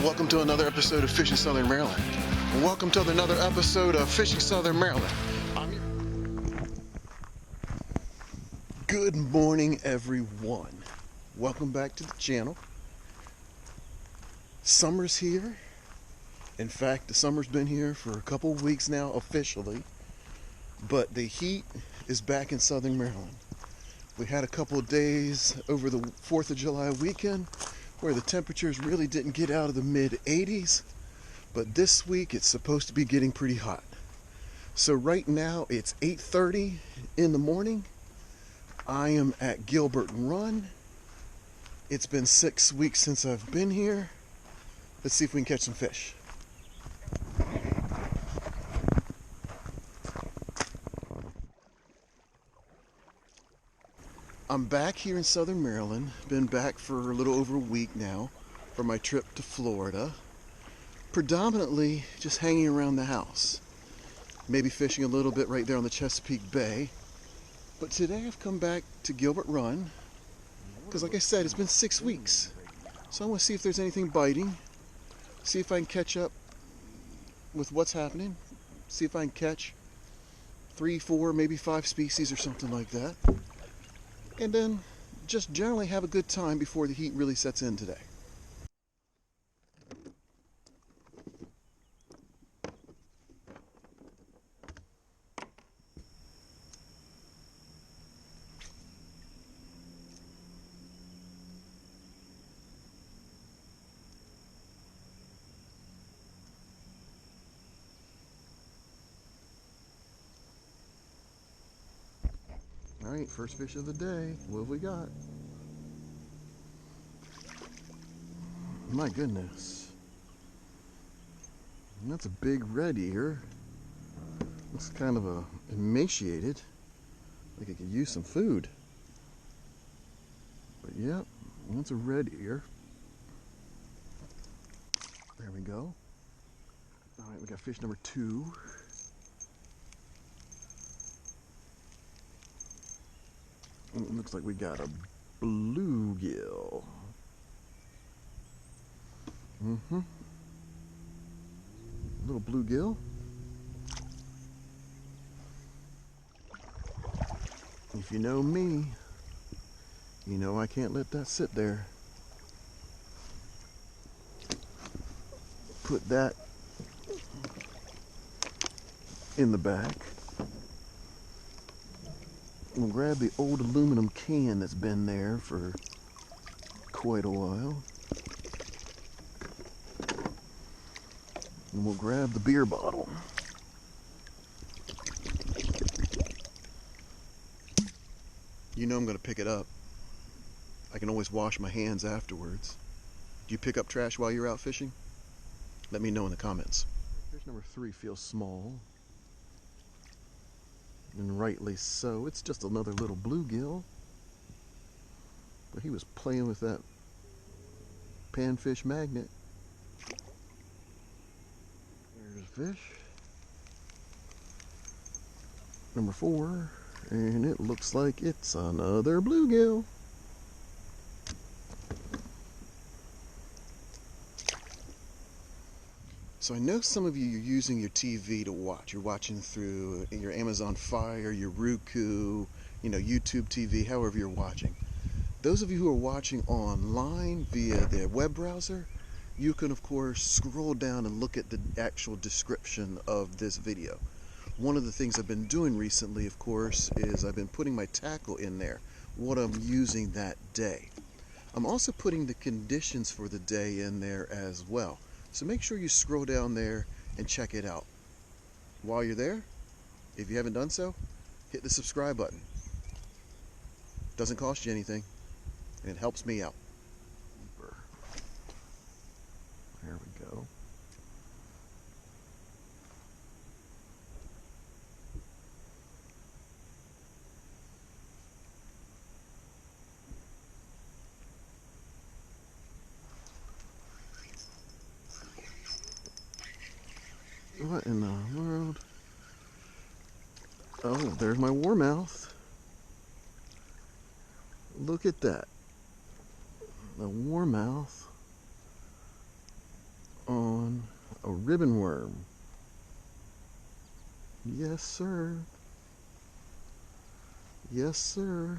Welcome to another episode of Fishing Southern Maryland. Welcome to another episode of Fishing Southern Maryland. Good morning, everyone. Welcome back to the channel. Summer's here. In fact, the summer's been here for a couple of weeks now officially, but the heat is back in Southern Maryland. We had a couple of days over the 4th of July weekend where the temperatures really didn't get out of the mid 80s, but this week it's supposed to be getting pretty hot. So right now it's 8:30 in the morning. I am at Gilbert Run. It's been 6 weeks since I've been here. Let's see if we can catch some fish. I'm back here in Southern Maryland. Been back for a little over a week now for my trip to Florida. Predominantly just hanging around the house. Maybe fishing a little bit right there on the Chesapeake Bay. But today I've come back to Gilbert Run because, like I said, it's been 6 weeks. So I want to see if there's anything biting. See if I can catch up with what's happening. See if I can catch 3, 4, maybe 5 species or something like that. And then just generally have a good time before the heat really sets in today. All right, first fish of the day. What have we got? My goodness. That's a big red ear. Looks kind of emaciated. Like it could use some food. But yep, that's a red ear. There we go. All right, we got fish number 2. It looks like we got a bluegill. Little bluegill. If you know me, you know I can't let that sit there. Put that in the back. We'll grab the old aluminum can that's been there for quite a while. And we'll grab the beer bottle. You know I'm going to pick it up. I can always wash my hands afterwards. Do you pick up trash while you're out fishing? Let me know in the comments. Fish number 3 feels small. And rightly so. It's just another little bluegill. But he was playing with that Panfish Magnet. There's a fish. Number 4. And it looks like it's another bluegill. So I know some of you are using your TV to watch. You're watching through your Amazon Fire, your Roku, YouTube TV, however you're watching. Those of you who are watching online via the web browser, you can of course scroll down and look at the actual description of this video. One of the things I've been doing recently, of course, is I've been putting my tackle in there, what I'm using that day. I'm also putting the conditions for the day in there as well. So make sure you scroll down there and check it out. While you're there, if you haven't done so, hit the subscribe button. Doesn't cost you anything, and it helps me out. There we go. What in the world? Oh, there's my Warmouth. Look at that. The Warmouth on a ribbon worm. Yes, sir. Yes, sir.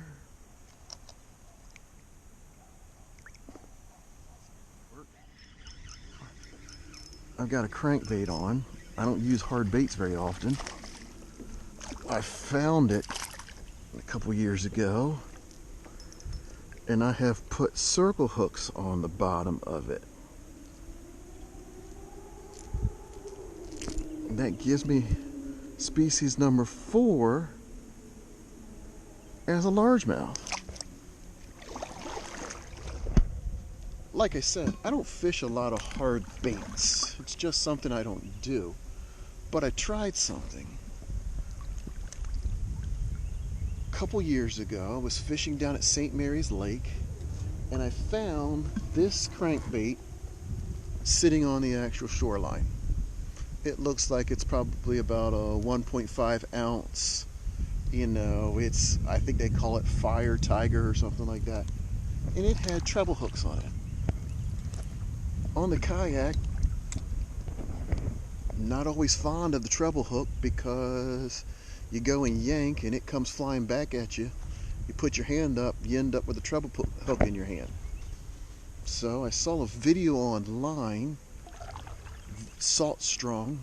I've got a crankbait on. I don't use hard baits very often. I found it a couple years ago, and I have put circle hooks on the bottom of it. That gives me species number 4 as a largemouth. Like I said, I don't fish a lot of hard baits. It's just something I don't do. But I tried something. A couple years ago, I was fishing down at St. Mary's Lake, and I found this crankbait sitting on the actual shoreline. It looks like it's probably about a 1.5 ounce. You know, I think they call it Fire Tiger or something like that. And it had treble hooks on it. On the kayak, not always fond of the treble hook because you go and yank and it comes flying back at you. You put your hand up, you end up with a treble hook in your hand. So I saw a video online, Salt Strong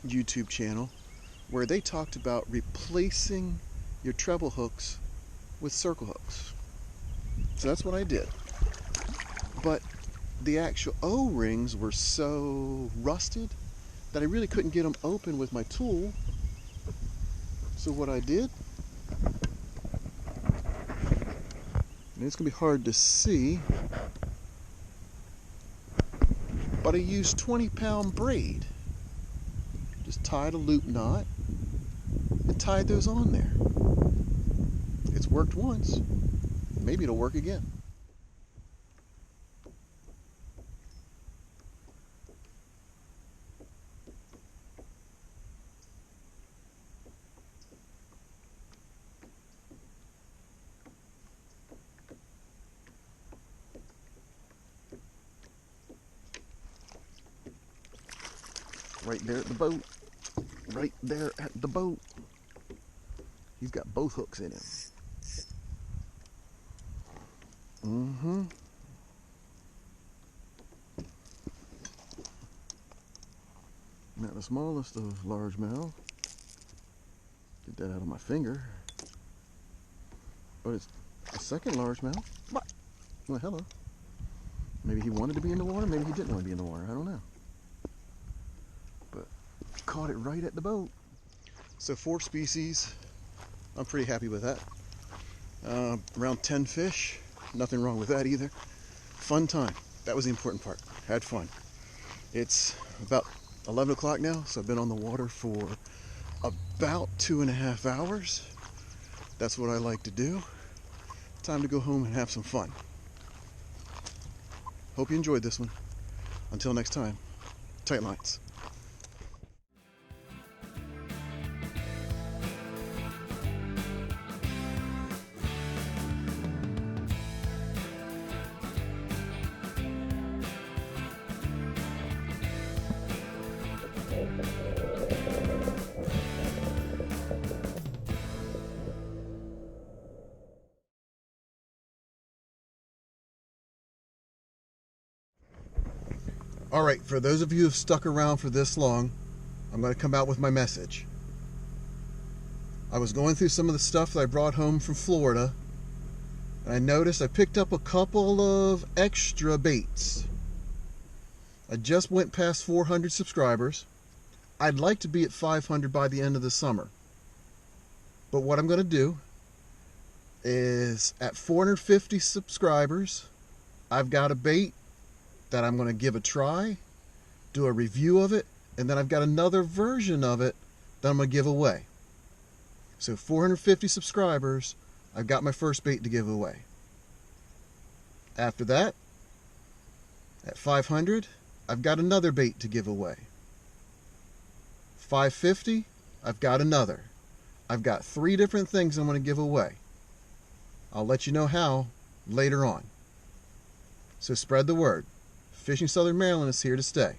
YouTube channel, where they talked about replacing your treble hooks with circle hooks. So that's what I did. But the actual O-rings were so rusted that I really couldn't get them open with my tool. So what I did, and it's going to be hard to see, but I used 20-pound braid. Just tied a loop knot and tied those on there. It's worked once. Maybe it'll work again. Right there at the boat. Right there at the boat. He's got both hooks in him. Not the smallest of largemouth. Get that out of my finger. But it's a second largemouth. What? Well, hello. Maybe he wanted to be in the water, maybe he didn't want to be in the water. I don't know. But caught it right at the boat. So 4 species. I'm pretty happy with that. Around 10 fish. Nothing wrong with that either. Fun time. That was the important part. Had fun. It's about 11 o'clock now, so I've been on the water for about 2.5 hours. That's what I like to do. Time to go home and have some fun. Hope you enjoyed this one. Until next time, tight lines. All right, for those of you who've stuck around for this long, I'm going to come out with my message. I was going through some of the stuff that I brought home from Florida, and I noticed I picked up a couple of extra baits. I just went past 400 subscribers. I'd like to be at 500 by the end of the summer. But what I'm going to do is at 450 subscribers, I've got a bait that I'm going to give a try, do a review of it, and then I've got another version of it that I'm going to give away. So 450 subscribers, I've got my first bait to give away. After that, at 500, I've got another bait to give away. 550, I've got another. I've got 3 different things I'm going to give away. I'll let you know how later on. So spread the word. Fishing Southern Maryland is here to stay.